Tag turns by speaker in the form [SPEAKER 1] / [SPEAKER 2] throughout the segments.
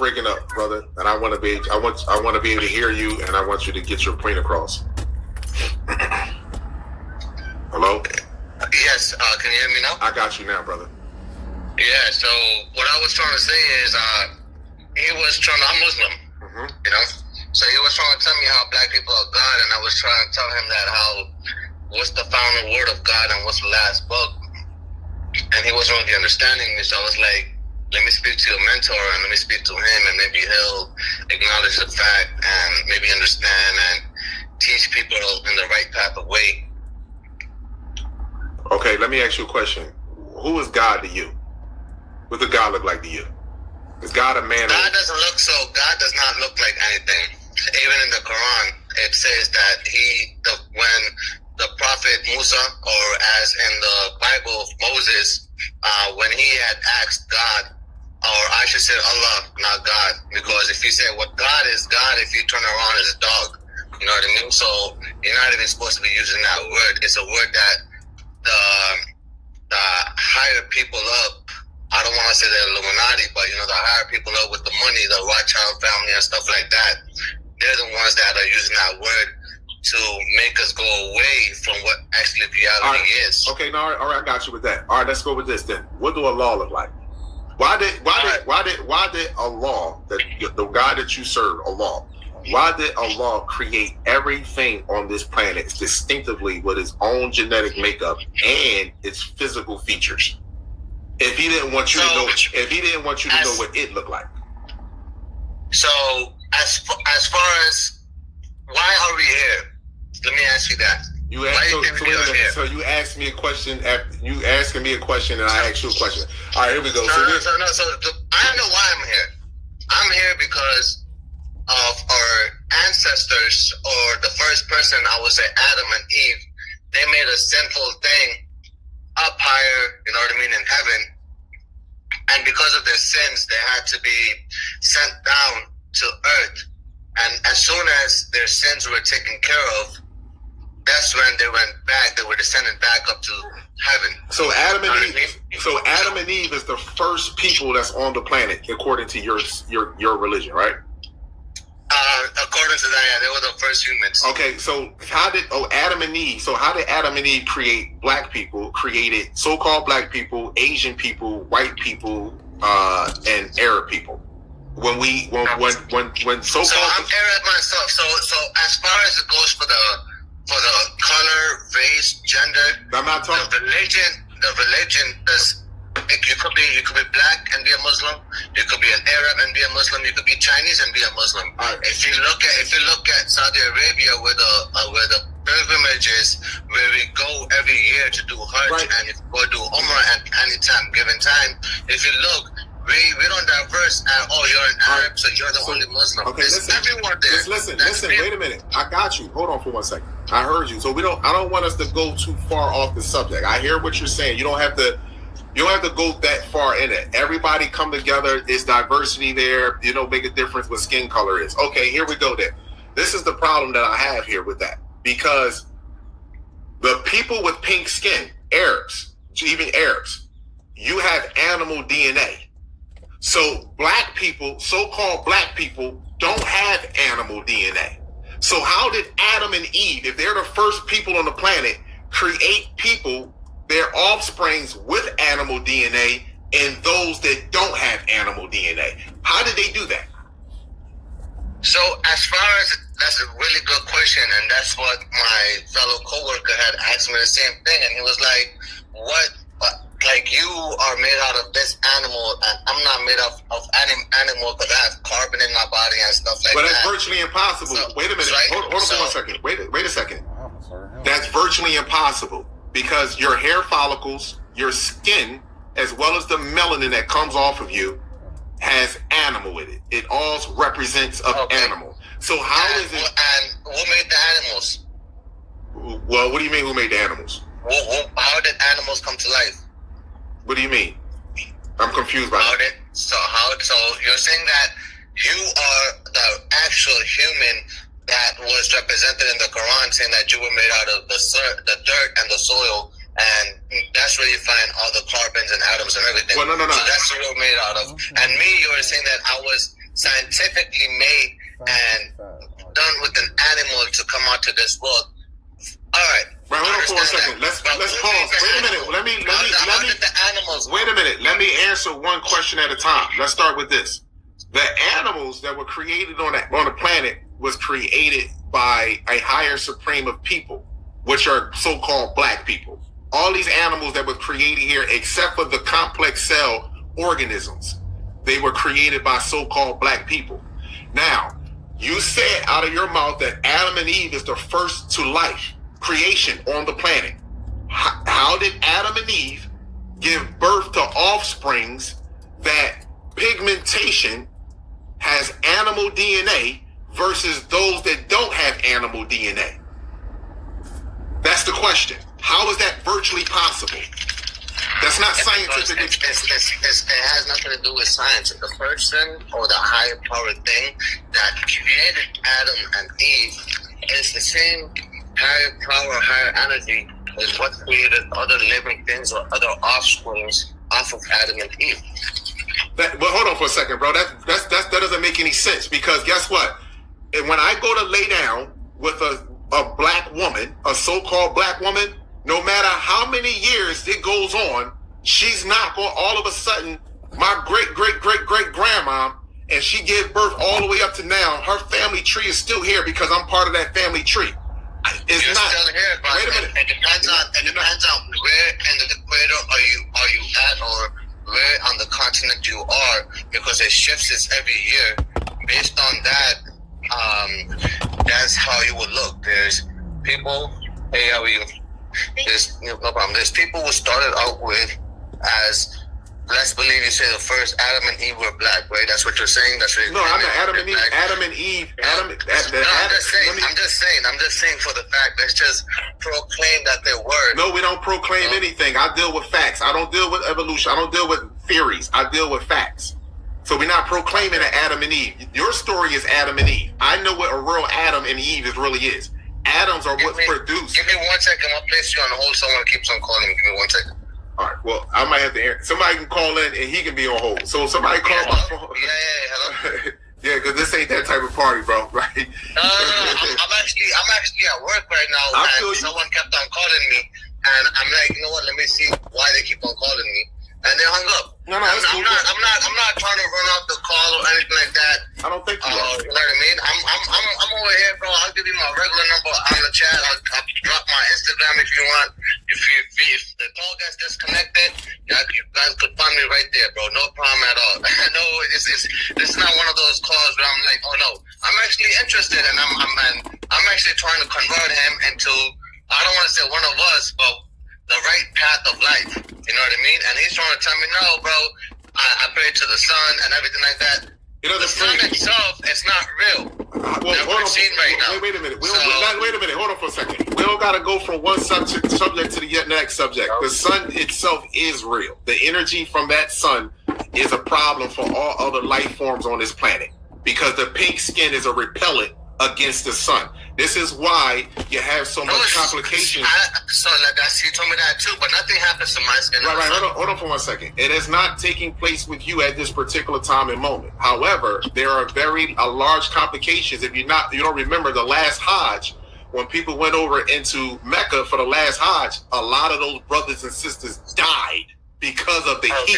[SPEAKER 1] breaking up, brother, and I want to be able to hear you, and I want you to get your point across. Hello?
[SPEAKER 2] Yes, can you hear me now?
[SPEAKER 1] I got you now, brother.
[SPEAKER 2] Yeah, so what I was trying to say is, I'm Muslim, you know? So he was trying to tell me how black people are God, and I was trying to tell him that what's the final word of God and what's the last book? And he wasn't really understanding me, so I was like, let me speak to your mentor and let me speak to him, and maybe he'll acknowledge the fact and maybe understand and teach people in the right type of way.
[SPEAKER 1] Okay, let me ask you a question. Who is God to you? What does God look like to you? Is God a man?
[SPEAKER 2] God does not look like anything. Even in the Quran, it says that when the prophet Musa, or as in the Bible of Moses, when he had asked God, or I should say Allah, not God, because if you say what God is God, if you turn around as a dog, you know what I mean? So you're not even supposed to be using that word. It's a word that the higher people up, I don't want to say the Illuminati, but you know, the higher people up with the money, the Rothschild family and stuff like that, they're the ones that are using that word to make us go away from what actually reality is.
[SPEAKER 1] Okay, now all right, I got you with that. All right, let's go with this then. What do Allah look like? Why did Allah, the God that you serve, Allah, why did Allah create everything on this planet distinctively with its own genetic makeup and its physical features? If he didn't want you to know, what it looked like.
[SPEAKER 2] So as far as why are we here? Let me ask you that.
[SPEAKER 1] So you asked me a question. You asking me a question, and I asked you a question. All right, here we go.
[SPEAKER 2] I know why I'm here. I'm here because of our ancestors, or the first person, I would say Adam and Eve. They made a sinful thing up higher, you know what I mean, in heaven. And because of their sins, they had to be sent down to earth. And as soon as their sins were taken care of, that's when they went back. They were descended back up to heaven.
[SPEAKER 1] So Adam and Eve is the first people that's on the planet, according to your religion, right?
[SPEAKER 2] According to that, yeah, they were the first humans.
[SPEAKER 1] Okay, so how did Adam and Eve create black people? Created so-called black people, Asian people, white people, and Arab people. So I'm
[SPEAKER 2] Arab myself. So as far as it goes for the color, race, gender,
[SPEAKER 1] I'm not talking.
[SPEAKER 2] The religion does. You could be black and be a Muslim. You could be an Arab and be a Muslim. You could be Chinese and be a Muslim.
[SPEAKER 1] Right.
[SPEAKER 2] If you look at Saudi Arabia, where the pilgrimage is, where we go every year to do Hajj, right, and if we go do Umrah at any time, given time. If you look, we don't diverse at you're an Arab, right, so you're the only Muslim.
[SPEAKER 1] Okay,
[SPEAKER 2] everyone there.
[SPEAKER 1] Listen. Wait a minute. I got you. Hold on for 1 second. I heard you. So I don't want us to go too far off the subject. I hear what you're saying. You don't have to go that far in it. Everybody come together. There's diversity there. You know, make a difference what skin color is. Okay, here we go then. This is the problem that I have here with that. Because the people with pink skin, Arabs, even Arabs, you have animal DNA. So black people, so-called black people, don't have animal DNA. So how did Adam and Eve, if they're the first people on the planet, create people, their offsprings with animal DNA, and those that don't have animal DNA? How did they do that?
[SPEAKER 2] So as far as, that's a really good question, and that's what my fellow coworker had asked me the same thing, and he was like, like, you are made out of this animal, and I'm not made of any animal because I have carbon in my body and stuff like that.
[SPEAKER 1] But that's virtually impossible. So, wait a minute. Right? Hold on for 1 second. Wait a second. That's virtually impossible because your hair follicles, your skin, as well as the melanin that comes off of you, has animal in it. It all represents an animal. So how is it?
[SPEAKER 2] And who made the animals?
[SPEAKER 1] Well, what do you mean who made the animals?
[SPEAKER 2] How did animals come to life?
[SPEAKER 1] What do you mean? I'm confused by that.
[SPEAKER 2] So you're saying that you are the actual human that was represented in the Quran, saying that you were made out of the dirt and the soil, and that's where you find all the carbons and atoms and everything.
[SPEAKER 1] Well, no.
[SPEAKER 2] So that's what we're made out of. And me, you were saying that I was scientifically made and done with an animal to come out to this world. All right.
[SPEAKER 1] Right, hold on for a second. Let's pause. Wait a minute. Let me. Wait a minute. Let me answer one question at a time. Let's start with this. The animals that were created on the planet was created by a higher supreme of people, which are so-called black people. All these animals that were created here, except for the complex cell organisms, they were created by so-called black people. Now, you said out of your mouth that Adam and Eve is the first to life, creation on the planet. How did Adam and Eve give birth to offsprings that pigmentation has animal DNA versus those that don't have animal DNA? That's the question. How is that virtually possible? That's not scientific.
[SPEAKER 2] It has nothing to do with science. The person or the higher power thing that created Adam and Eve is the same higher power, higher energy is what created other living things or other offsprings off of Adam and Eve.
[SPEAKER 1] But hold on for a second, bro. That doesn't make any sense, because guess what? When I go to lay down with a black woman, a so-called black woman, no matter how many years it goes on, she's not going all of a sudden, my great-great-great-great-grandma, and she gave birth all the way up to now, her family tree is still here because I'm part of that family tree. You're not
[SPEAKER 2] still here, but
[SPEAKER 1] wait a minute.
[SPEAKER 2] It depends on where in the equator are you at, or where on the continent you are, because it shifts every year. Based on that, that's how you would look. There's people, hey, how are you? There's no problem. There's people who started out with as, let's believe you say the first Adam and Eve were black, right? That's what you're saying. That's what.
[SPEAKER 1] No, I'm not Adam and Eve. Adam and Eve.
[SPEAKER 2] I'm just saying for the fact. Let's just proclaim that they were.
[SPEAKER 1] No, we don't proclaim anything. I deal with facts. I don't deal with evolution. I don't deal with theories. I deal with facts. So we're not proclaiming an Adam and Eve. Your story is Adam and Eve. I know what a real Adam and Eve really is. Adams are what's produced.
[SPEAKER 2] Give me 1 second. I'll place you on hold. Someone keeps on calling me. Give me 1 second.
[SPEAKER 1] All right. Well, I might have to answer. Somebody can call in and he can be on hold. So somebody call my phone.
[SPEAKER 2] Hello.
[SPEAKER 1] Yeah, because this ain't that type of party, bro. Right?
[SPEAKER 2] No. I'm actually at work right now, and someone kept on calling me, and I'm like, you know what? Let me see why they keep on calling me, and they hung up.
[SPEAKER 1] No,
[SPEAKER 2] I'm not trying to run off the call or anything like that.
[SPEAKER 1] I don't think you are.
[SPEAKER 2] You know what I mean? I'm over here, bro. I'll give you my regular number on the chat. I'll drop my Instagram if you want. If the call gets disconnected, you guys could find me right there, bro. No problem at all. No, this is not one of those calls where I'm like, oh no, I'm actually interested, and I'm actually trying to convert him into, I don't want to say one of us, but the right path of life. You know what I mean? And he's trying to tell me, no, bro, I pray to the sun and everything like that. The sun itself is not real.
[SPEAKER 1] Wait a minute. Wait a minute. Hold on for a second. We don't got to go from one subject to the next subject. The sun itself is real. The energy from that sun is a problem for all other life forms on this planet, because the pink skin is a repellent against the sun. This is why you have so much complications.
[SPEAKER 2] You told me that too, but nothing happens to my skin.
[SPEAKER 1] Right. Hold on for 1 second. It is not taking place with you at this particular time and moment. However, there are large complications. If you don't remember the last Hajj, when people went over into Mecca for the last Hajj, a lot of those brothers and sisters died because of the heat.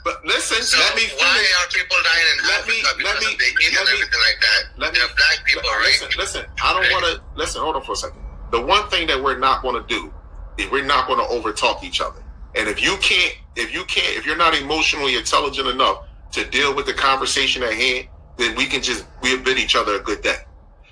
[SPEAKER 1] But listen, let me finish.
[SPEAKER 2] Why are people dying in Africa because of the heat and everything like that? They're black people, right?
[SPEAKER 1] Listen, I don't want to. Listen, hold on for a second. The one thing that we're not going to do is we're not going to overtalk each other. And if you're not emotionally intelligent enough to deal with the conversation at hand, then we'll bid each other a good day.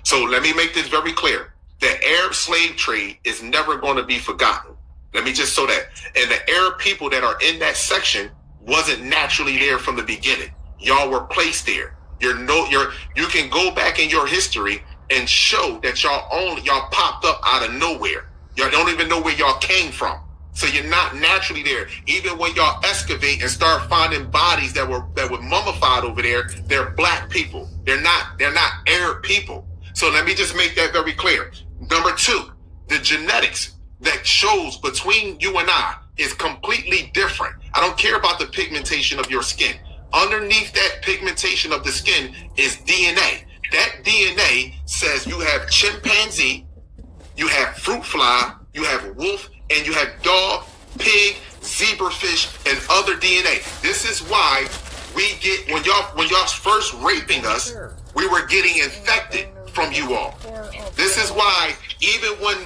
[SPEAKER 1] So let me make this very clear. The Arab slave trade is never going to be forgotten. Let me just that. And the Arab people that are in that section wasn't naturally there from the beginning. Y'all were placed there. You can go back in your history and show that y'all popped up out of nowhere. Y'all don't even know where y'all came from. So you're not naturally there. Even when y'all excavate and start finding bodies that were mummified over there, they're black people. They're not Arab people. So let me just make that very clear. Number two, the genetics that shows between you and I is completely different. I don't care about the pigmentation of your skin. Underneath that pigmentation of the skin is DNA. That DNA says you have chimpanzee, you have fruit fly, you have wolf, and you have dog, pig, zebrafish, and other DNA. This is why we get, when y'all first raping us, we were getting infected from you all. This is why even when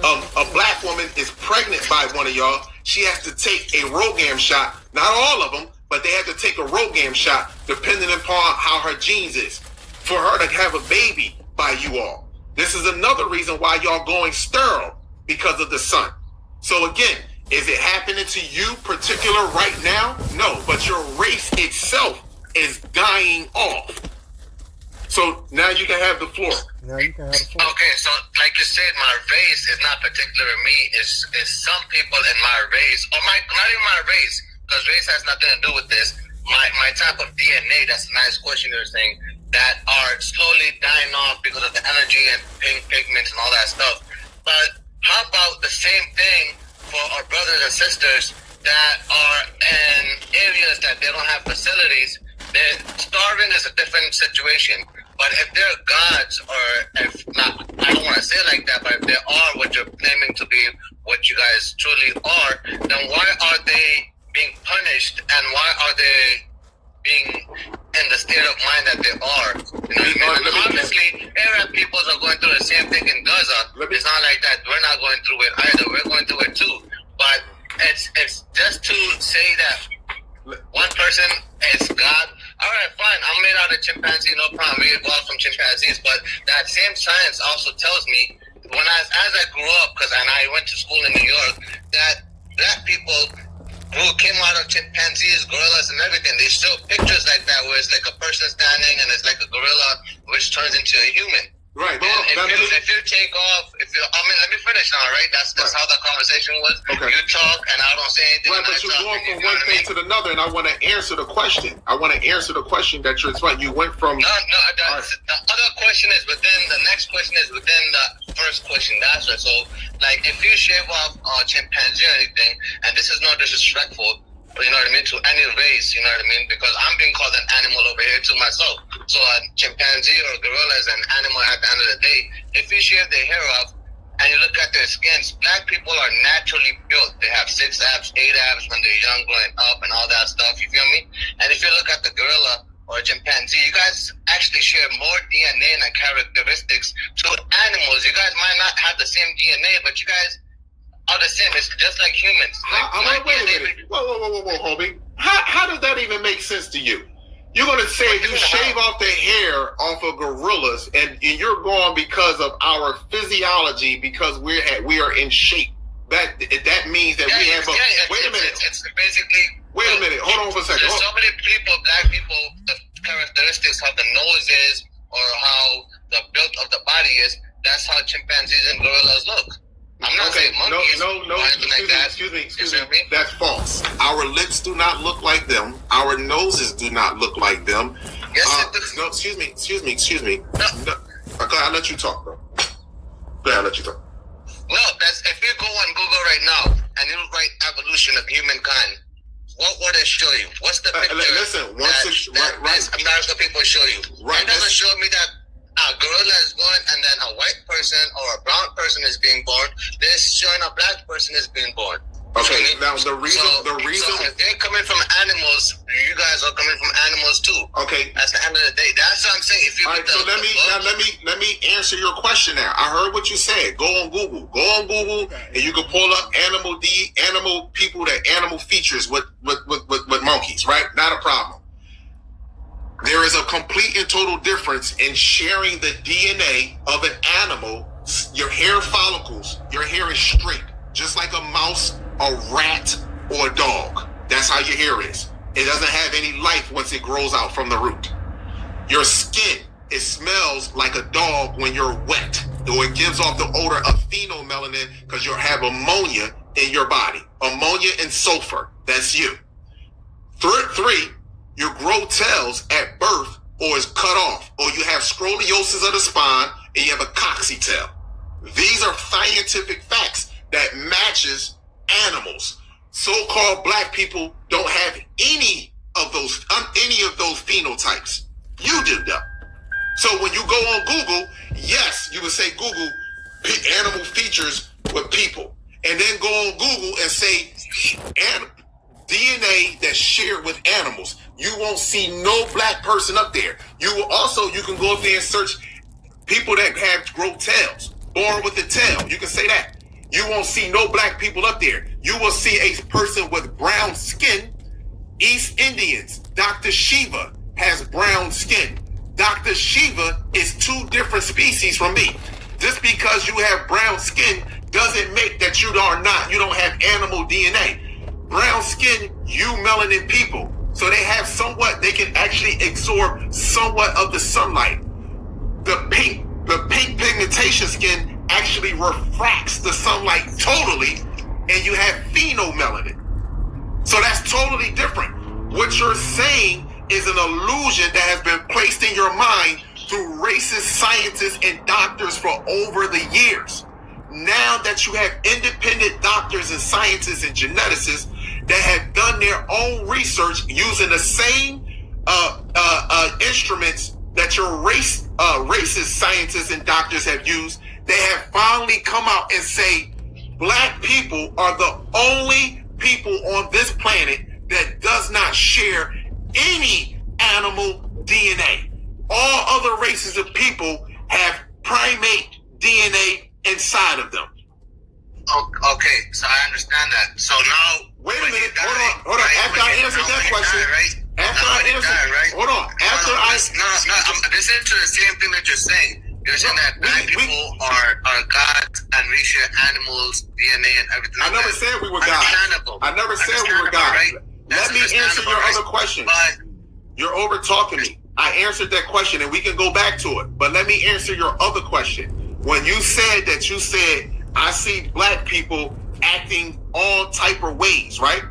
[SPEAKER 1] a black woman is pregnant by one of y'all, she has to take a Rogam shot. Not all of them, but they have to take a Rogam shot depending upon how her genes is for her to have a baby by you all. This is another reason why y'all going sterile, because of the sun. So again, is it happening to you particular right now? No, but your race itself is dying off. So now you can have the floor.
[SPEAKER 2] Okay, so like you said, my race is not particular me. It's some people in my race, or not even my race, because race has nothing to do with this. My type of DNA, that's a nice question you're saying, that are slowly dying off because of the energy and pink pigments and all that stuff. But how about the same thing for our brothers and sisters that are in areas that they don't have facilities? Starving is a different situation. But if they're gods, or if not, I don't want to say it like that, but if they are what you're claiming to be, what you guys truly are, then why are they being punished, and why are they being in the state of mind that they are? You know what I mean? Obviously, Arab peoples are going through the same thing in Gaza. It's not like that. We're not going through it either. We're going through it too. But it's just to say that one person is God. All right, fine. I'm made out of chimpanzee, no problem. We evolved from chimpanzees, but that same science also tells me, when as I grew up, because I went to school in New York, that black people who came out of chimpanzees, gorillas, and everything, they show pictures like that where it's like a person standing and it's like a gorilla, which turns into a human.
[SPEAKER 1] Right.
[SPEAKER 2] Well, if you take off, let me finish now, right? That's right. How the conversation was. Okay. You talk and I don't say anything.
[SPEAKER 1] Right, but you're going from one thing to another, and I want to answer the question. That you're right. You went from.
[SPEAKER 2] No. The other question is within the next question is within the first question. That's right. So, like, if you shave off chimpanzee or anything, and this is not disrespectful, you know what I mean, to any race, you know what I mean, because I'm being called an animal over here too myself. So a chimpanzee or gorilla is an animal at the end of the day. If you shave their hair off and you look at their skins, black people are naturally built. They have 6 abs, 8 abs when they're young, growing up, and all that stuff, you feel me? And if you look at the gorilla or a chimpanzee, you guys actually share more DNA and characteristics to animals. You guys might not have the same DNA, but you guys are the same. It's just like humans.
[SPEAKER 1] Wait a minute. Whoa, homie. How does that even make sense to you? You're going to say you shave off the hair off of gorillas, and you're going because of our physiology, because we are in shape. That means that we have a. Wait a minute.
[SPEAKER 2] It's basically.
[SPEAKER 1] Wait a minute. Hold on for a second.
[SPEAKER 2] There's so many people, black people, the characteristics, how the nose is, or how the build of the body is. That's how chimpanzees and gorillas look. I'm not saying monkeys
[SPEAKER 1] excuse me. That's false. Our lips do not look like them. Our noses do not look like them.
[SPEAKER 2] Yes,
[SPEAKER 1] no, excuse me. No. Okay, I'll let you talk, bro. Go ahead, I'll let you talk.
[SPEAKER 2] No, that's, if you go on Google right now and you write evolution of humankind, what would it show you? What's the picture that American people show you?
[SPEAKER 1] Right.
[SPEAKER 2] It doesn't show me that a gorilla is born and then a white person or a brown person is being born. They're showing a black person is being born.
[SPEAKER 1] Okay, now the reason.
[SPEAKER 2] So if they're coming from animals, you guys are coming from animals too.
[SPEAKER 1] Okay.
[SPEAKER 2] That's the end of the day. That's what I'm saying. If you
[SPEAKER 1] all right, so let me answer your question now. I heard what you said. Go on Google, and you can pull up animal people that animal features with monkeys. Right, not a problem. There is a complete and total difference in sharing the DNA of an animal. Your hair follicles, your hair is straight, just like a mouse, a rat, or a dog. That's how your hair is. It doesn't have any life once it grows out from the root. Your skin, it smells like a dog when you're wet, or it gives off the odor of phenomelanin because you have ammonia in your body. Ammonia and sulfur, that's you. Three, you grow tails at birth or is cut off, or you have scoliosis of the spine and you have a coccytail. These are scientific facts that matches animals. So-called black people don't have any of those phenotypes. You did them. So when you go on Google, yes, you would say Google animal features with people, and then go on Google and say DNA that's shared with animals. You won't see no black person up there. You can go up there and search people that have growth tails, born with the tail. You can say that. You won't see no black people up there. You will see a person with brown skin. East Indians. Dr. Shiva has brown skin. Dr. Shiva is two different species from me. Just because you have brown skin doesn't make that you don't have animal DNA. Brown skin, you melanin people. So they can actually absorb somewhat of the sunlight. The pink pigmentation skin actually refracts the sunlight totally, and you have phenomelanin. So that's totally different. What you're saying is an illusion that has been placed in your mind through racist scientists and doctors for over the years. Now that you have independent doctors and scientists and geneticists that have done their own research using the same instruments that your racist scientists and doctors have used, they have finally come out and say black people are the only people on this planet that does not share any animal DNA. All other races of people have primate DNA inside of them.
[SPEAKER 2] Okay, so I understand that. So now,
[SPEAKER 1] wait a minute, hold on. After I answer that question,
[SPEAKER 2] listen to the same thing that you're saying. You're saying that black people are gods and we share animals, DNA, and everything.
[SPEAKER 1] I never said we were gods. I never said we were gods.
[SPEAKER 2] Right?
[SPEAKER 1] Let me answer your other question. You're over talking me. I answered that question, and we can go back to it. But let me answer your other question. When you said I see black people acting all type of ways, right?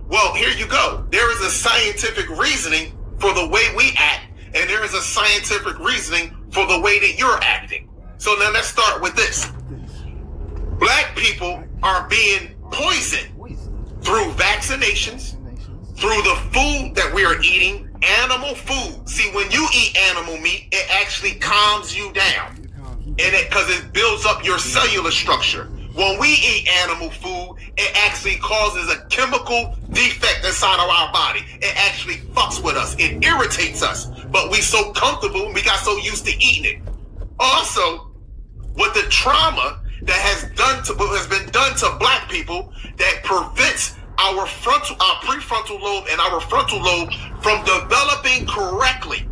[SPEAKER 1] Well, here you go. There is a scientific reasoning for the way we act, and there is a scientific reasoning for the way that you're acting. So now let's start with this. Black people are being poisoned through vaccinations, through the food that we are eating, animal food. See, when you eat animal meat, it actually calms you down, because it builds up your cellular structure. When we eat animal food, it actually causes a chemical defect inside of our body. It actually fucks with us. It irritates us. But we so comfortable and we got so used to eating it. Also, with the trauma that has been done to black people that prevents our prefrontal lobe and our frontal lobe from developing correctly.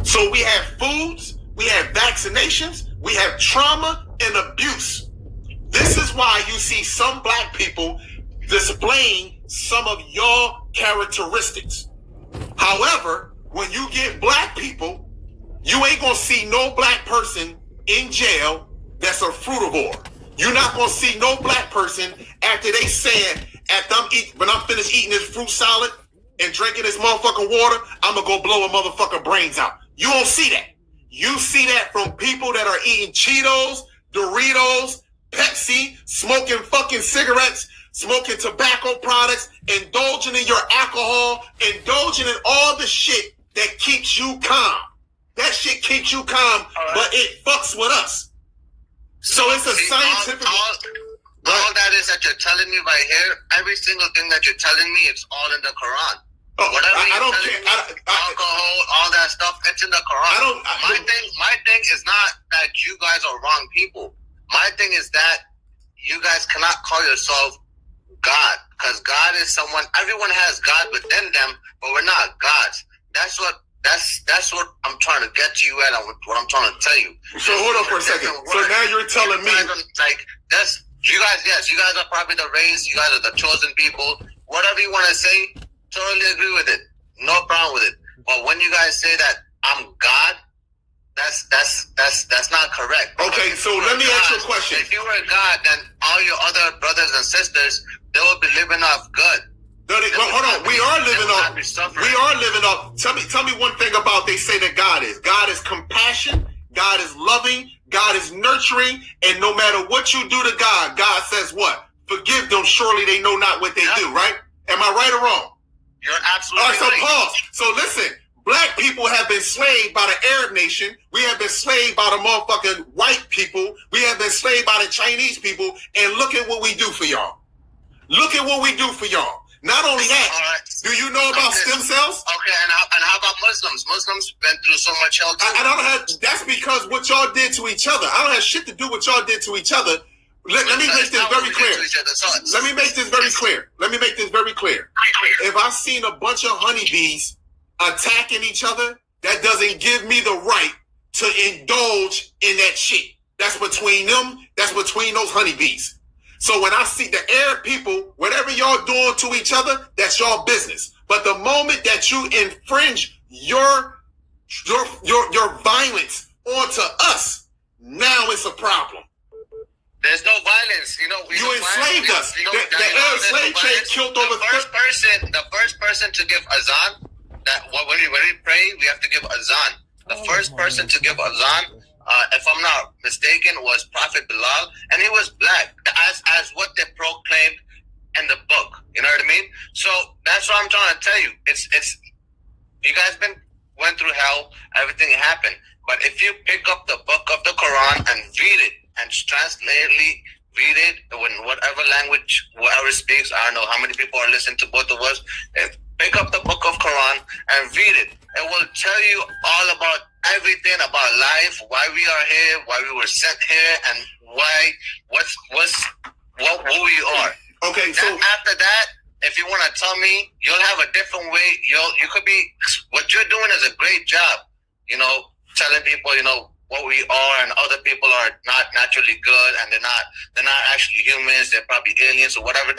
[SPEAKER 1] So we have foods, we have vaccinations, we have trauma and abuse. This is why you see some black people displaying some of your characteristics. However, when you get black people, you ain't gonna see no black person in jail that's a frugivore. You're not gonna see no black person after they said, when I'm finished eating this fruit salad and drinking this motherfucking water, I'm gonna go blow a motherfucker brains out. You don't see that. You see that from people that are eating Cheetos, Doritos, Pepsi, smoking fucking cigarettes, smoking tobacco products, indulging in your alcohol, indulging in all the shit that keeps you calm. That shit keeps you calm, but it fucks with us. So it's a scientific...
[SPEAKER 2] All that is that you're telling me right here, every single thing that you're telling me, it's all in the Quran. Whatever I don't care. Alcohol, all that stuff, it's in the Quran. My thing is not that you guys are wrong people. My thing is that you guys cannot call yourself God, because God is someone. Everyone has God within them, but we're not gods. That's what I'm trying to get to you at. What I'm trying to tell you.
[SPEAKER 1] So hold on for a second. So now you're telling me,
[SPEAKER 2] that's you guys. Yes, you guys are probably the race. You guys are the chosen people. Whatever you want to say, totally agree with it. No problem with it. But when you guys say that I'm God, that's not correct.
[SPEAKER 1] Okay, so let me ask you a question.
[SPEAKER 2] If you were God, then all your other brothers and sisters, they will be living off good.
[SPEAKER 1] Hold on, we are living off. Tell me one thing about they say that God is. God is compassion. God is loving. God is nurturing. And no matter what you do to God, God says what? Forgive them. Surely they know not what they do. Right? Am I right or wrong?
[SPEAKER 2] You're absolutely
[SPEAKER 1] so
[SPEAKER 2] right.
[SPEAKER 1] pause. So listen, black people have been slaved by the Arab nation. We have been slaved by the motherfucking white people. We have been slaved by the Chinese people. And look at what we do for y'all. Look at what we do for y'all. Not only that, do you know about stem cells?
[SPEAKER 2] Okay, and how about Muslims? Muslims been through so much hell too.
[SPEAKER 1] I don't have. That's because what y'all did to each other. I don't have shit to do with what y'all did to each other. Let me make this very clear. Let me make this very clear. Let me make this very clear. If I seen a bunch of honeybees attacking each other, that doesn't give me the right to indulge in that shit. That's between them. That's between those honeybees. So when I see the Arab people, whatever y'all doing to each other, that's y'all business. But the moment that you infringe your violence onto us, now it's a problem.
[SPEAKER 2] There's no violence, you
[SPEAKER 1] enslaved us. The Arab slave trade killed over.
[SPEAKER 2] The first person to give azan. When we pray, we have to give azan. The first person to give azan, if I'm not mistaken, was Prophet Bilal, and he was black, as what they proclaimed in the book. You know what I mean? So that's what I'm trying to tell you. It's you guys went through hell. Everything happened, but if you pick up the book of the Quran and read it and read it in whatever language, whoever speaks, I don't know how many people are listening to both of us. Pick up the book of Quran and read it. It will tell you all about everything about life, why we are here, why we were sent here, and who we are.
[SPEAKER 1] Okay, so
[SPEAKER 2] after that, if you want to tell me, you'll have a different way. You could be. What you're doing is a great job. Telling people, what we are, and other people are not naturally good, and they're not actually humans. They're probably aliens or whatever.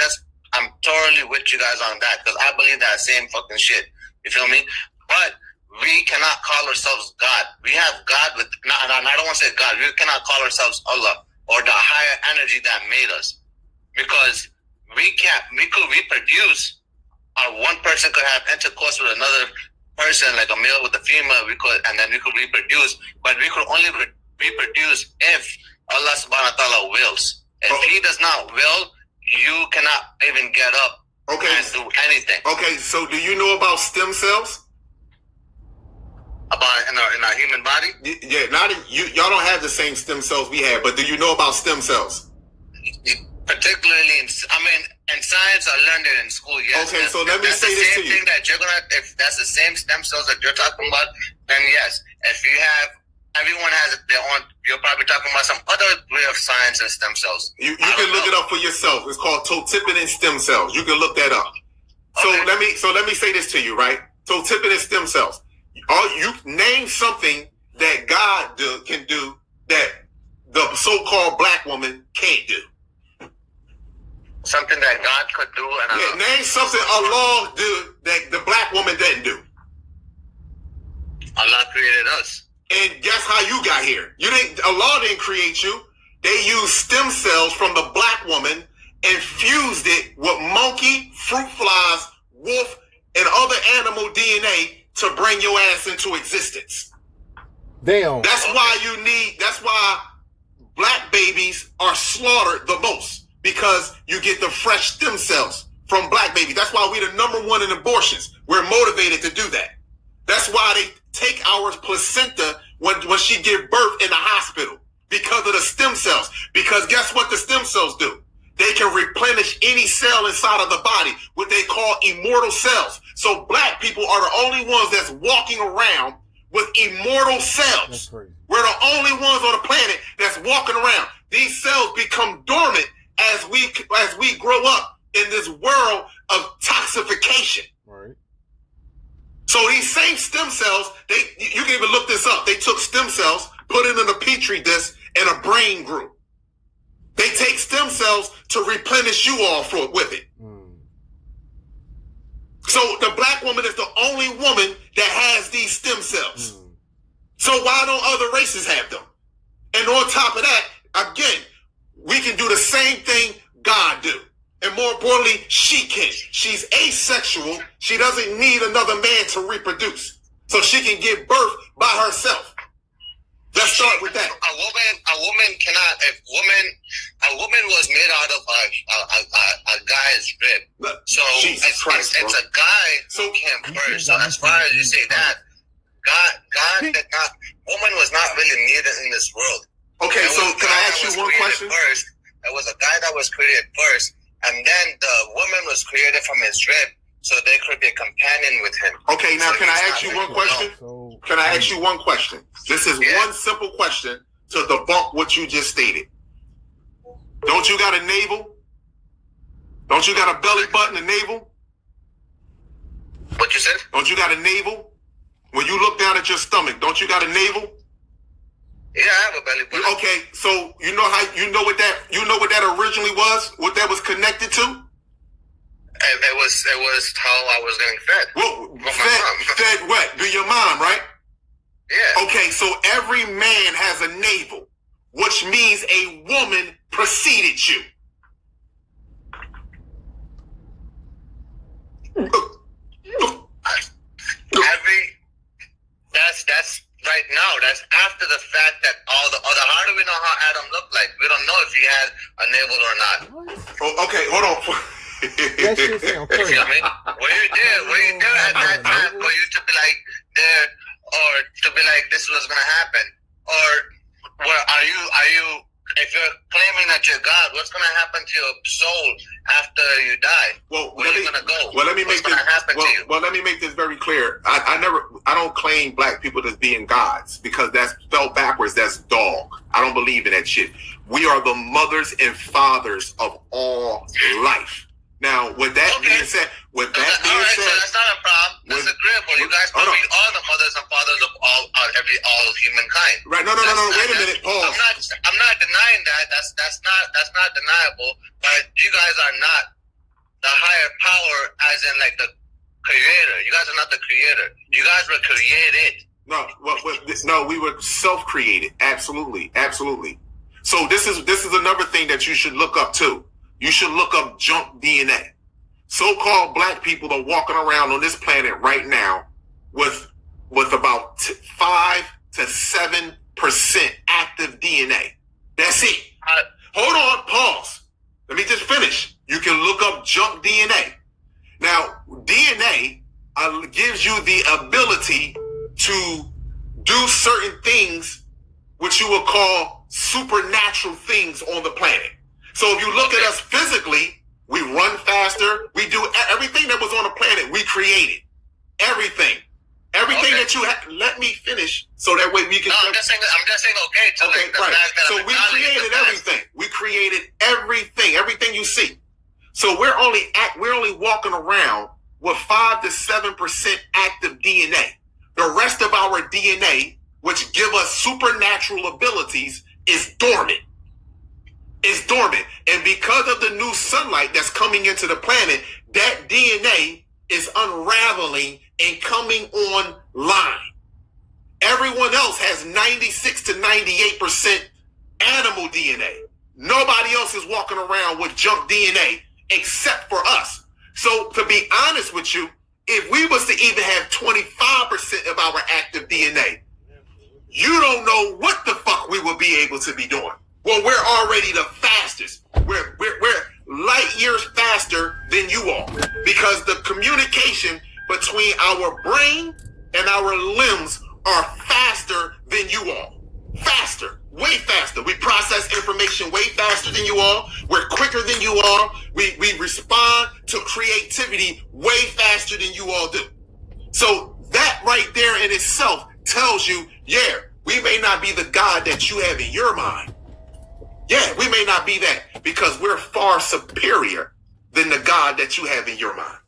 [SPEAKER 2] I'm totally with you guys on that, because I believe that same fucking shit. You feel me? But we cannot call ourselves God. We have God with, I don't want to say God. We cannot call ourselves Allah or the higher energy that made us, because we could reproduce. One person could have intercourse with another person, like a male with a female. And then we could reproduce, but we could only reproduce if Allah subhanahu wa ta'ala wills. If He does not will, you cannot even get up and do anything.
[SPEAKER 1] Okay, so do you know about stem cells?
[SPEAKER 2] About in our human body?
[SPEAKER 1] Yeah, y'all don't have the same stem cells we have, but do you know about stem cells?
[SPEAKER 2] Particularly in science, I learned it in school. Yes.
[SPEAKER 1] Okay, so let me say this to you.
[SPEAKER 2] If that's the same stem cells that you're talking about, then yes. If you have, everyone has their own. You're probably talking about some other way of science and stem cells. You can
[SPEAKER 1] look it up for yourself. It's called totipotent stem cells. You can look that up. So let me say this to you, right? Totipotent stem cells. You name something that God can do that the so-called black woman can't do.
[SPEAKER 2] Something that God could do, and
[SPEAKER 1] name something Allah do that the black woman didn't do.
[SPEAKER 2] Allah created us.
[SPEAKER 1] And guess how you got here? Allah didn't create you. They used stem cells from the black woman and fused it with monkey, fruit flies, wolf, and other animal DNA to bring your ass into existence.
[SPEAKER 3] Damn.
[SPEAKER 1] That's why black babies are slaughtered the most, because you get the fresh stem cells from black babies. That's why we're the number one in abortions. We're motivated to do that. That's why they take our placenta when she give birth in the hospital, because of the stem cells. Because guess what the stem cells do? They can replenish any cell inside of the body, what they call immortal cells. So black people are the only ones that's walking around with immortal cells. We're the only ones on the planet that's walking around. These cells become dormant as we grow up in this world of toxification.
[SPEAKER 3] Right.
[SPEAKER 1] So these same stem cells, you can even look this up. They took stem cells, put it in a petri dish, and a brain grew. They take stem cells to replenish you all with it. So the black woman is the only woman that has these stem cells. So why don't other races have them? And on top of that, again, we can do the same thing God do. And more importantly, she can. She's asexual. She doesn't need another man to reproduce. So she can give birth by herself. Let's start with that.
[SPEAKER 2] A woman cannot. A woman was made out of a guy's rib. So
[SPEAKER 1] Jesus Christ,
[SPEAKER 2] it's a guy verse. So as far as you say that, God did not. Woman was not really needed in this world.
[SPEAKER 1] Okay, so can I ask you one question?
[SPEAKER 2] First, there was a guy that was created first, and then the woman was created from his rib, so they could be a companion with him.
[SPEAKER 1] Okay, now can I ask you one question? Can I ask you one question? This is one simple question to debunk what you just stated. Don't you got a navel? Don't you got a belly button, a navel?
[SPEAKER 2] What you said?
[SPEAKER 1] Don't you got a navel? When you look down at your stomach, don't you got a navel?
[SPEAKER 2] Yeah, I have a belly button.
[SPEAKER 1] Okay, so you know what that originally was? What that was connected to?
[SPEAKER 2] It was how I was getting fed.
[SPEAKER 1] Well, fed what? To your mom, right?
[SPEAKER 2] Yeah.
[SPEAKER 1] Okay, so every man has a navel, which means a woman preceded you.
[SPEAKER 2] That's right now. That's after the fact that all the other. How do we know how Adam looked like? We don't know if he had a navel or not.
[SPEAKER 1] Oh, okay, hold on.
[SPEAKER 3] That shit sound crazy.
[SPEAKER 2] You know what I mean? Were you there at that time for you to be like there, or to be like this was gonna happen, or where are you? If you're claiming that you're God, what's gonna happen to your soul after you die?
[SPEAKER 1] Well,
[SPEAKER 2] where are you gonna go?
[SPEAKER 1] Well, let me make
[SPEAKER 2] what's gonna happen to you?
[SPEAKER 1] Well, let me make this very clear. I don't claim black people as being gods because that's spelled backwards. That's dog. I don't believe in that shit. We are the mothers and fathers of all life. Now, with that being said,
[SPEAKER 2] so that's not a problem. That's agreeable. You guys probably are the mothers and fathers of all humankind.
[SPEAKER 1] Right? No. Wait a minute. Pause.
[SPEAKER 2] I'm not denying that. That's not deniable. But you guys are not the higher power, as in like the creator. You guys are not the creator. You guys were created.
[SPEAKER 1] No, we were self-created. Absolutely. So this is another thing that you should look up too. You should look up junk DNA. So-called black people are walking around on this planet right now with about 5 to 7% active DNA. That's it. Hold on, pause. Let me just finish. You can look up junk DNA. Now, DNA gives you the ability to do certain things, which you will call supernatural things on the planet. So if you look at us physically, we run faster. We do everything that was on the planet. We created everything that you have. Let me finish, so that way we can.
[SPEAKER 2] No, I'm just saying. Okay,
[SPEAKER 1] right. So we created everything. We created everything you see. So we're only walking around with 5 to 7% active DNA. The rest of our DNA, which give us supernatural abilities, is dormant. And because of the new sunlight that's coming into the planet, that DNA is unraveling and coming online. Everyone else has 96 to 98% animal DNA. Nobody else is walking around with junk DNA except for us. So to be honest with you, if we was to even have 25% of our active DNA, you don't know what the fuck we would be able to be doing. Well, we're already the fastest. We're light years faster than you are, because the communication between our brain and our limbs are faster than you are. Faster, way faster. We process information way faster than you are. We're quicker than you are. We respond to creativity way faster than you all do. So that right there in itself tells you, we may not be the God that you have in your mind. We may not be that, because we're far superior than the God that you have in your mind.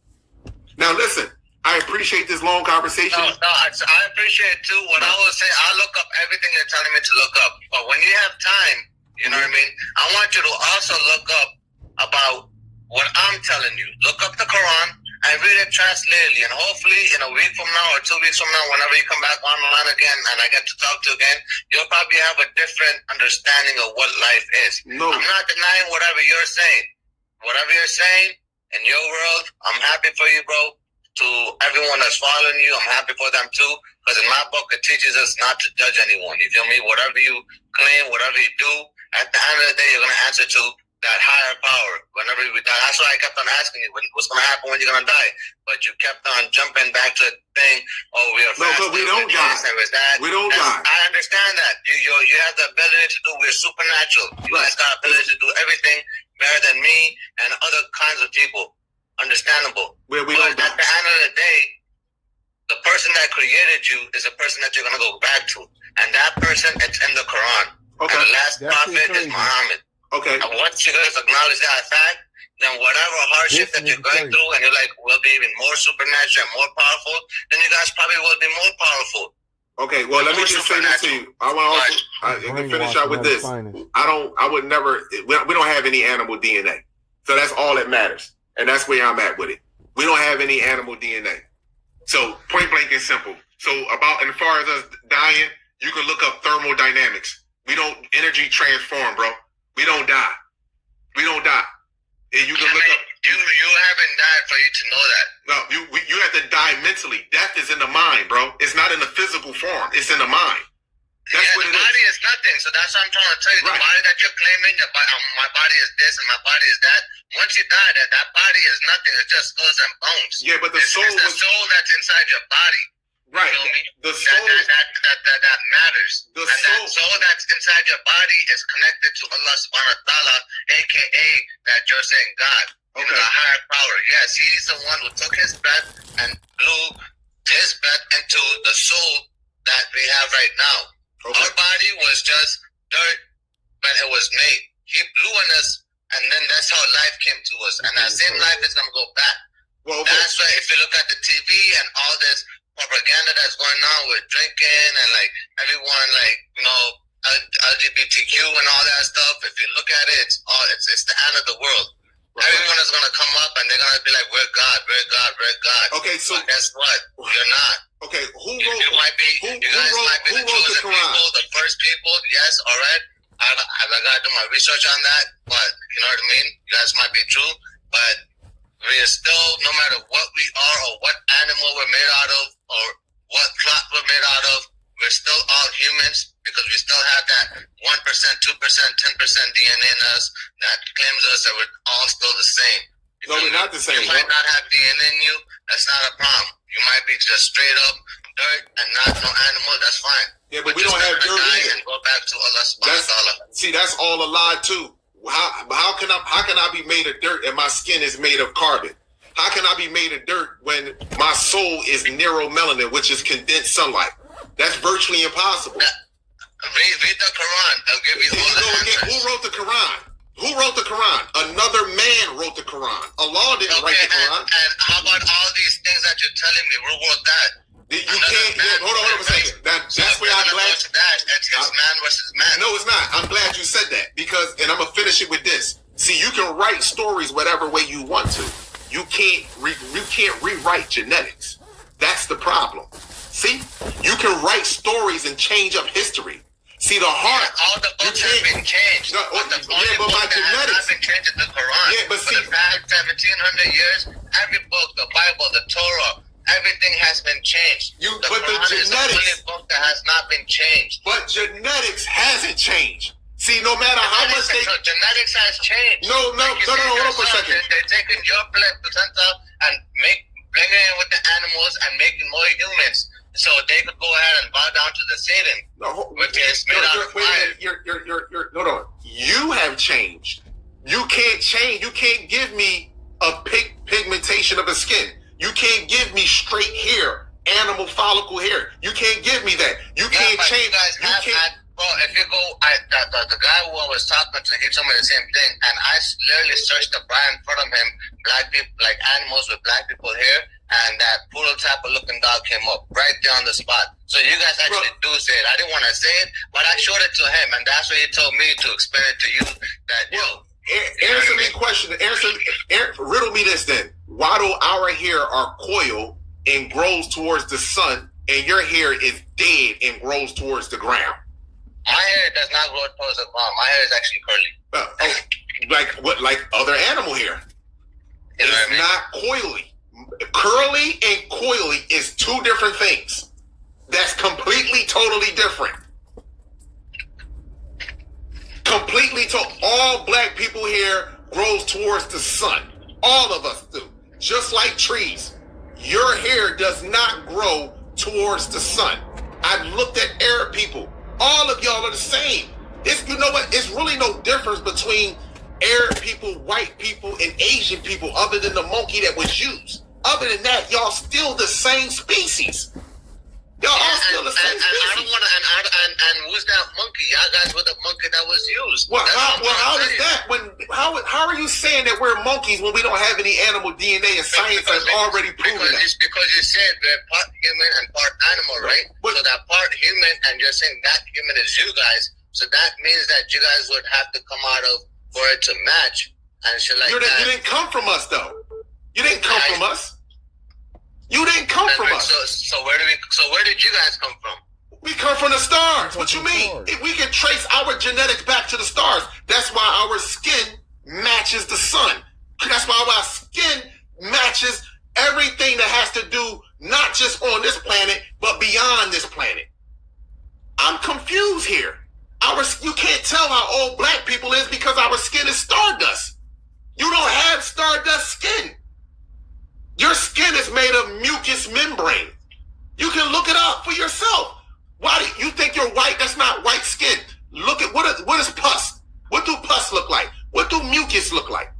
[SPEAKER 1] Now, listen, I appreciate this long conversation.
[SPEAKER 2] No, I appreciate it too. What I will say, I'll look up everything you're telling me to look up. But when you have time, you know what I mean? I want you to also look up about what I'm telling you. Look up the Quran and read it translatedly. And hopefully in a week from now or 2 weeks from now, whenever you come back online again and I get to talk to you again, you'll probably have a different understanding of what life is.
[SPEAKER 1] No.
[SPEAKER 2] I'm not denying whatever you're saying. Whatever you're saying in your world, I'm happy for you, bro. To everyone that's following you, I'm happy for them too. Because in my book, it teaches us not to judge anyone. You feel me? Whatever you claim, whatever you do, at the end of the day, you're going to answer to that higher power. Whenever we die, that's why I kept on asking you, what's going to happen when you're going to die? But you kept on jumping back to the thing. Oh, we are fasting.
[SPEAKER 1] No, but we don't die. We don't die.
[SPEAKER 2] I understand that. You have the ability to do. We're supernatural. You guys got the ability to do everything better than me and other kinds of people. Understandable.
[SPEAKER 1] We
[SPEAKER 2] but
[SPEAKER 1] don't
[SPEAKER 2] at
[SPEAKER 1] die.
[SPEAKER 2] the end of the day, the person that created you is a person that you're going to go back to. And that person, it's in the Quran.
[SPEAKER 1] Okay.
[SPEAKER 2] And the last prophet is Muhammad.
[SPEAKER 1] Okay.
[SPEAKER 2] And once you guys acknowledge that fact, then whatever hardship that you're going through and you're like, we'll be even more supernatural and more powerful, then you guys probably will be more powerful.
[SPEAKER 1] Okay, well, let me just say this to you. I want to finish out with this. I would never, we don't have any animal DNA. So that's all that matters. And that's where I'm at with it. We don't have any animal DNA. So point blank and simple. So about, and as far as us dying, you can look up thermodynamics. We don't energy transform, bro. We don't die. We don't die. And you can look up.
[SPEAKER 2] You haven't died for you to know that.
[SPEAKER 1] No, you have to die mentally. Death is in the mind, bro. It's not in the physical form. It's in the mind. That's what
[SPEAKER 2] the
[SPEAKER 1] it
[SPEAKER 2] body
[SPEAKER 1] is.
[SPEAKER 2] is nothing. So that's what I'm trying to tell you.
[SPEAKER 1] Right.
[SPEAKER 2] The body that you're claiming, my body is this and my body is that. Once you die, that body is nothing. It's just skulls and bones.
[SPEAKER 1] Yeah, but the soul
[SPEAKER 2] it's the soul that's inside your body.
[SPEAKER 1] Right.
[SPEAKER 2] You know me?
[SPEAKER 1] The soul
[SPEAKER 2] that matters.
[SPEAKER 1] The
[SPEAKER 2] that soul that's inside your body is connected to Allah subhanahu wa ta'ala, aka that you're saying God.
[SPEAKER 1] Okay.
[SPEAKER 2] The higher power. Yes, he's the one who took his breath and blew his breath into the soul that we have right now.
[SPEAKER 1] Okay.
[SPEAKER 2] Our body was just dirt when it was made. He blew on us, and then that's how life came to us. And that same life is going to go back.
[SPEAKER 1] Well, okay.
[SPEAKER 2] That's why if you look at the TV and all this propaganda that's going on with drinking and like everyone like, you know, LGBTQ and all that stuff, if you look at it, it's the end of the world. Right. Everyone is going to come up and they're going to be like, we're God, we're God, we're God.
[SPEAKER 1] Okay, so
[SPEAKER 2] but guess what? You're not.
[SPEAKER 1] Okay, who wrote?
[SPEAKER 2] You guys might be the chosen people, the first people. Yes, all right. I got to do my research on that, but you know what I mean? You guys might be true, but we are still, no matter what we are or what animal we're made out of or what cloth we're made out of, we're still all humans because we still have that 1%, 2%, 10% DNA in us that claims us that we're all still the same.
[SPEAKER 1] No, we're not the same.
[SPEAKER 2] You might not have DNA in you. That's not a problem. You might be just straight up dirt and not no animal. That's fine.
[SPEAKER 1] Yeah, but we don't have dirt either.
[SPEAKER 2] And go back to Allah subhanahu wa ta'ala.
[SPEAKER 1] See, that's all a lie too. How can I be made of dirt and my skin is made of carbon? How can I be made of dirt when my soul is neuromelanin, which is condensed sunlight? That's virtually impossible.
[SPEAKER 2] Read the Quran. They'll give you all the answers.
[SPEAKER 1] Who wrote the Quran? Who wrote the Quran? Another man wrote the Quran. Allah didn't write the Quran.
[SPEAKER 2] And how about all these things that you're telling me? Who wrote that?
[SPEAKER 1] You can't. Hold on a second. That's where I'm glad.
[SPEAKER 2] It's man versus man.
[SPEAKER 1] No, it's not. I'm glad you said that because, and I'm gonna finish it with this. See, you can write stories whatever way you want to. You can't rewrite genetics. That's the problem. See, you can write stories and change up history. See, the heart.
[SPEAKER 2] Yeah, all the books have been changed.
[SPEAKER 1] No,
[SPEAKER 2] but the only
[SPEAKER 1] but
[SPEAKER 2] book
[SPEAKER 1] my
[SPEAKER 2] that
[SPEAKER 1] genetics
[SPEAKER 2] has not been changed is the Quran.
[SPEAKER 1] Yeah, but
[SPEAKER 2] for
[SPEAKER 1] see,
[SPEAKER 2] the past 1,700 years, every book, the Bible, the Torah, everything has been changed.
[SPEAKER 1] But the
[SPEAKER 2] Quran is the only
[SPEAKER 1] genetics.
[SPEAKER 2] book that has not been changed.
[SPEAKER 1] But genetics hasn't changed. See, no matter how much they.
[SPEAKER 2] Genetics has changed.
[SPEAKER 1] No, hold on for a second.
[SPEAKER 2] They're taking your placenta and bringing it with the animals and making more humans. So they could go ahead and bow down to the Satan, which is made out of fire.
[SPEAKER 1] Hold on. You have changed. You can't change. You can't give me a pigmentation of a skin. You can't give me straight hair, animal follicle hair. You can't give me that. You can't change.
[SPEAKER 2] Well, if you go, the guy who I was talking to, he told me the same thing, and I literally searched the brand in front of him, black people, like animals with black people hair, and that poodle type of looking dog came up right there on the spot. So you guys actually do say it. I didn't want to say it, but I showed it to him, and that's what he told me to explain it to you. That
[SPEAKER 1] answer me a question. Riddle me this then. Why do our hair are coiled and grows towards the sun, and your hair is dead and grows towards the ground?
[SPEAKER 2] My hair does not grow towards the ground. My hair is actually curly.
[SPEAKER 1] Like what? Like other animal hair? It's not coily. Curly and coily is two different things. That's completely, totally different. Completely all black people hair grows towards the sun. All of us do. Just like trees. Your hair does not grow towards the sun. I've looked at Arab people. All of y'all are the same. You know what? It's really no difference between Arab people, white people, and Asian people other than the monkey that was used. Other than that, y'all still the same species. Y'all all still the same species.
[SPEAKER 2] I don't want to. And who's that monkey? Y'all guys were the monkey that was used.
[SPEAKER 1] Well, how is that? How are you saying that we're monkeys when we don't have any animal DNA and science has already proven that?
[SPEAKER 2] Because you said we're part human and part animal, right? So that part human, and you're saying that human is you guys. So that means that you guys would have to come out of for it to match and shit like that.
[SPEAKER 1] You didn't come from us, though. You didn't come from us. You didn't come from us.
[SPEAKER 2] So where did you guys come from?
[SPEAKER 1] We come from the stars. What you mean? If we can trace our genetics back to the stars. That's why our skin matches the sun. That's why our skin matches everything that has to do not just on this planet, but beyond this planet. I'm confused here. You can't tell how old black people is because our skin is stardust. You don't have stardust skin. Your skin is made of mucous membrane. You can look it up for yourself. Why do you think you're white? That's not white skin. Look at what is pus? What do pus look like? What do mucus look like?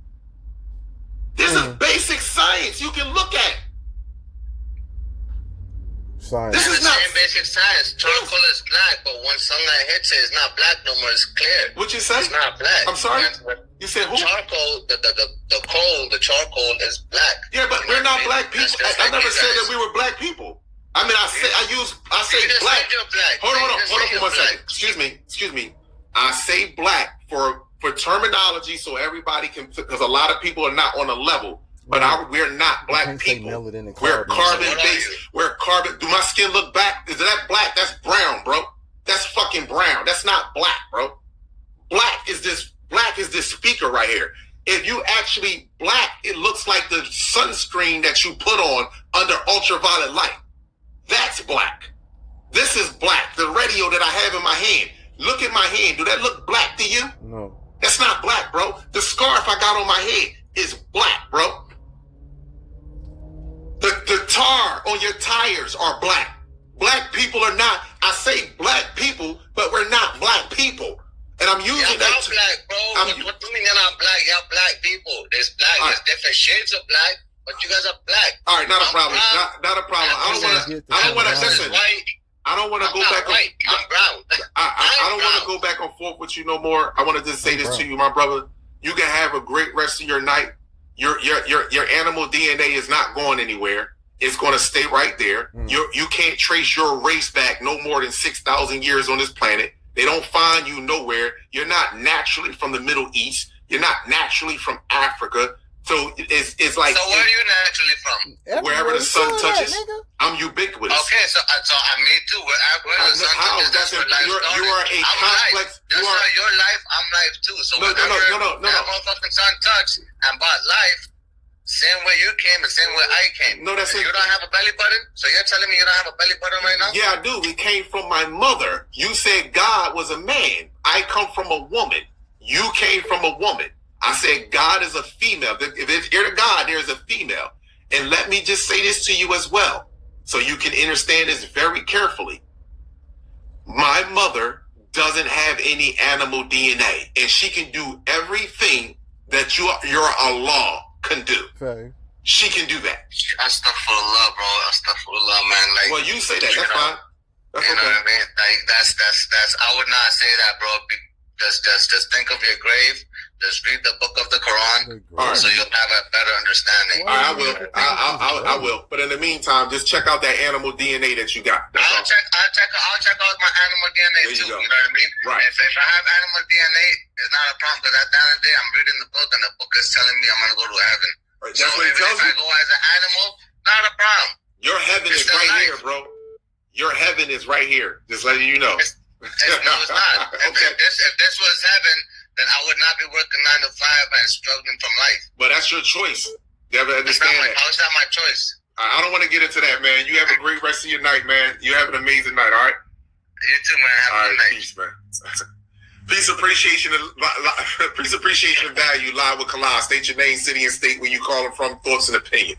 [SPEAKER 1] This is basic science you can look at.
[SPEAKER 3] Science.
[SPEAKER 1] This is not
[SPEAKER 2] basic science. Charcoal is black, but when sunlight hits it, it's not black no more. It's clear.
[SPEAKER 1] What you say?
[SPEAKER 2] It's not black.
[SPEAKER 1] I'm sorry. You said who?
[SPEAKER 2] Charcoal. The charcoal is black.
[SPEAKER 1] Yeah, but we're not black people. I never said that we were black people. I mean, I say black. Hold on for 1 second. Excuse me. I say black for terminology so everybody can, because a lot of people are not on a level. But we're not black people. We're carbon based. We're carbon. Do my skin look black? Is that black? That's brown, bro. That's fucking brown. That's not black, bro. Black is this speaker right here. If you actually black, it looks like the sunscreen that you put on under ultraviolet light. That's black. This is black. The radio that I have in my hand. Look at my hand. Do that look black to you?
[SPEAKER 3] No.
[SPEAKER 1] That's not black, bro. The scarf I got on my head is black, bro. The tar on your tires are black. Black people are not. I say black people, but we're not black people. And I'm using
[SPEAKER 2] y'all
[SPEAKER 1] that.
[SPEAKER 2] Y'all black, bro. What do you mean you're not black? Y'all black people. There's black. There's different shades of black, but you guys are black.
[SPEAKER 1] All right, not a problem. Not a problem. I don't want to listen. I don't want to go back.
[SPEAKER 2] I'm brown.
[SPEAKER 1] I don't want to go back and forth with you no more. I want to just say this to you, my brother. You can have a great rest of your night. Your animal DNA is not going anywhere. It's going to stay right there. You can't trace your race back no more than 6,000 years on this planet. They don't find you nowhere. You're not naturally from the Middle East. You're not naturally from Africa. So it's like.
[SPEAKER 2] So where are you naturally from?
[SPEAKER 1] Wherever the sun touches. I'm ubiquitous.
[SPEAKER 2] Okay, so me too. Wherever the sun touches, that's where life started.
[SPEAKER 1] You are a complex.
[SPEAKER 2] That's not your life. I'm life too. So
[SPEAKER 1] no.
[SPEAKER 2] That motherfucking sun touched and bought life. Same way you came, the same way I came.
[SPEAKER 1] No, that's
[SPEAKER 2] you don't have a belly button? So you're telling me you don't have a belly button right now?
[SPEAKER 1] Yeah, I do. It came from my mother. You said God was a man. I come from a woman. You came from a woman. I said God is a female. If you're the God, there's a female. And let me just say this to you as well, so you can understand this very carefully. My mother doesn't have any animal DNA, and she can do everything that your Allah can do.
[SPEAKER 3] Okay.
[SPEAKER 1] She can do that.
[SPEAKER 2] Astaghfirullah, bro. Astaghfirullah, man. Like,
[SPEAKER 1] well, you say that. That's fine. That's
[SPEAKER 2] you know what I mean? Like that's. I would not say that, bro. Just think of your grave. Just read the book of the Quran, so you'll have a better understanding.
[SPEAKER 1] All right, I will. I will. But in the meantime, just check out that animal DNA that you got.
[SPEAKER 2] I'll check out my animal DNA too. You know what I mean?
[SPEAKER 1] Right.
[SPEAKER 2] If I have animal DNA, it's not a problem. Because at the end of the day, I'm reading the book, and the book is telling me I'm gonna go to heaven.
[SPEAKER 1] Right, that's what it tells you.
[SPEAKER 2] If I go as an animal, not a problem.
[SPEAKER 1] Your heaven is right here, bro. Your heaven is right here. Just letting you know.
[SPEAKER 2] No, it's not.
[SPEAKER 1] Okay.
[SPEAKER 2] If this was heaven, then I would not be working 9 to 5 and struggling from life.
[SPEAKER 1] But that's your choice. You ever understand that?
[SPEAKER 2] How is that my choice?
[SPEAKER 1] I don't want to get into that, man. You have a great rest of your night, man. You have an amazing night, all right?
[SPEAKER 2] You too, man. Have a good night.
[SPEAKER 1] Peace, man. Peace, appreciation, and value. Live with Kalal. State your name, city, and state where you calling from. Thoughts and opinion.